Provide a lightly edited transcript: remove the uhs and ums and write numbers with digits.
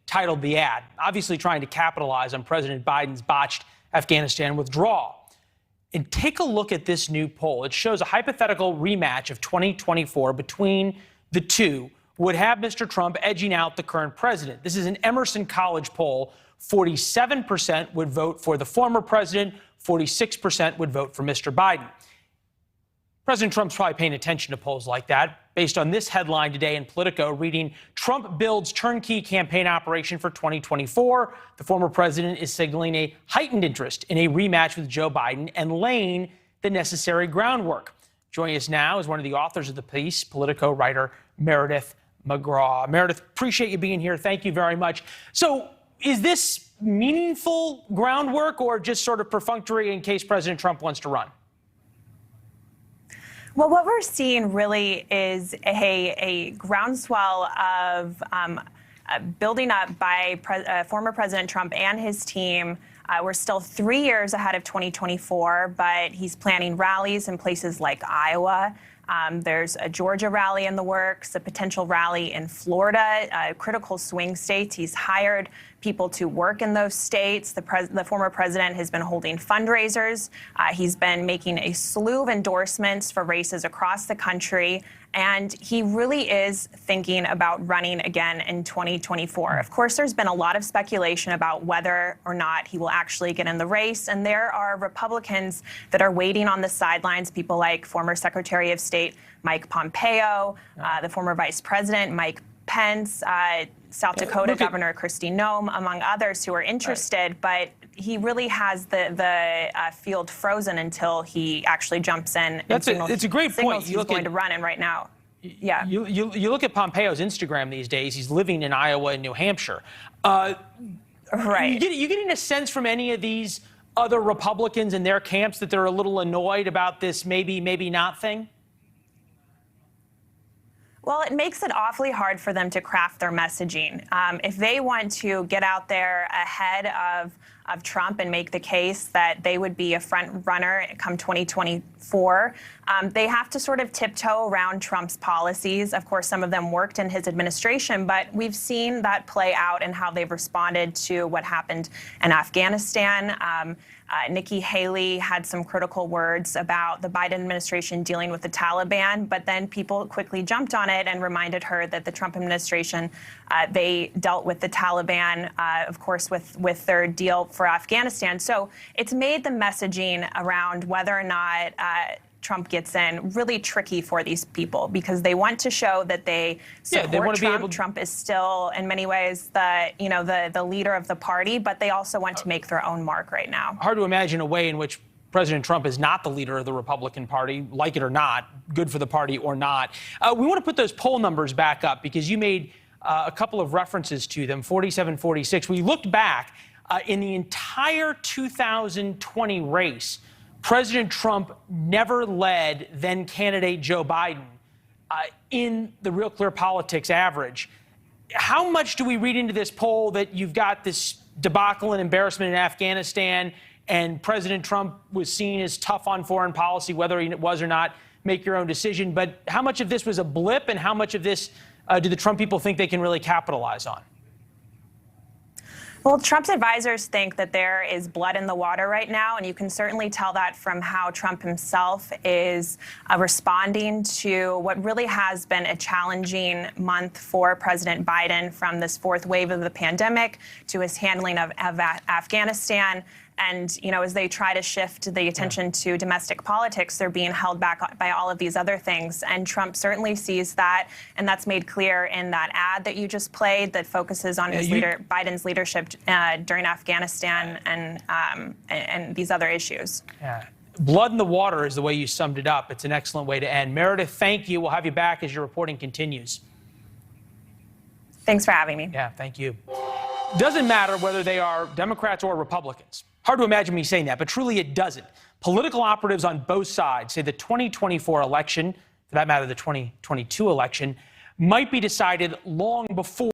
titled the ad, obviously trying to capitalize on President Biden's botched Afghanistan withdrawal. And take a look at this new poll. It shows a hypothetical rematch of 2024 between the two would have Mr. Trump edging out the current president. This is an Emerson College poll. 47% would vote for the former president, 46% would vote for Mr. Biden. President Trump's probably paying attention to polls like that, based on this headline today in Politico reading, Trump builds turnkey campaign operation for 2024. The former president is signaling a heightened interest in a rematch with Joe Biden and laying the necessary groundwork. Joining us now is one of the authors of the piece, Politico writer Meredith McGraw. Meredith, appreciate you being here. Thank you very much. So is this meaningful groundwork or just sort of perfunctory in case President Trump wants to run? Well, what we're seeing really is a groundswell of building up by former President Trump and his team. We're still 3 years ahead of 2024, but he's planning rallies in places like Iowa. There's a Georgia rally in the works, a potential rally in Florida, critical swing states. He's hired people to work in those states. The former president has been holding fundraisers. He's been making a slew of endorsements for races across the country. And he really is thinking about running again in 2024. Of course, there's been a lot of speculation about whether or not he will actually get in the race. And there are Republicans that are waiting on the sidelines, people like former Secretary of State Mike Pompeo, the former Vice President Mike Pence, South Dakota Governor Kristi Noem, among others who are interested. But he really has the field frozen until he actually jumps in. It's a great point. He's going to run in right now. Yeah. You look at Pompeo's Instagram these days. He's living in Iowa and New Hampshire. Right. You getting a sense from any of these other Republicans in their camps that they're a little annoyed about this maybe not thing? Well, it makes it awfully hard for them to craft their messaging. If they want to get out there ahead of Trump and make the case that they would be a front runner come 2024, they have to sort of tiptoe around Trump's policies. Of course, some of them worked in his administration, but we've seen that play out in how they've responded to what happened in Afghanistan. Nikki Haley had some critical words about the Biden administration dealing with the Taliban, but then people quickly jumped on it and reminded her that the Trump administration, they dealt with the Taliban, of course, with their deal for Afghanistan. So it's made the messaging around whether or not Trump gets in really tricky for these people because they want to show that they support Trump. Trump is still, in many ways, the leader of the party, but they also want to make their own mark right now. Hard to imagine a way in which President Trump is not the leader of the Republican Party, like it or not, good for the party or not. We want to put those poll numbers back up because you made a couple of references to them, 47, 46. We looked back in the entire 2020 race. President Trump never led then candidate Joe Biden in the Real Clear Politics average. How much do we read into this poll that you've got this debacle and embarrassment in Afghanistan and President Trump was seen as tough on foreign policy, whether he was or not, make your own decision. But how much of this was a blip and how much of this do the Trump people think they can really capitalize on? Well, Trump's advisors think that there is blood in the water right now, and you can certainly tell that from how Trump himself is responding to what really has been a challenging month for President Biden, from this fourth wave of the pandemic to his handling of Afghanistan. And, as they try to shift the attention to domestic politics, they're being held back by all of these other things. And Trump certainly sees that. And that's made clear in that ad that you just played that focuses on Biden's leadership during Afghanistan and these other issues. Yeah. Blood in the water is the way you summed it up. It's an excellent way to end. Meredith, thank you. We'll have you back as your reporting continues. Thanks for having me. Yeah, thank you. Doesn't matter whether they are Democrats or Republicans. Hard to imagine me saying that, but truly it doesn't. Political operatives on both sides say the 2024 election, for that matter, the 2022 election, might be decided long before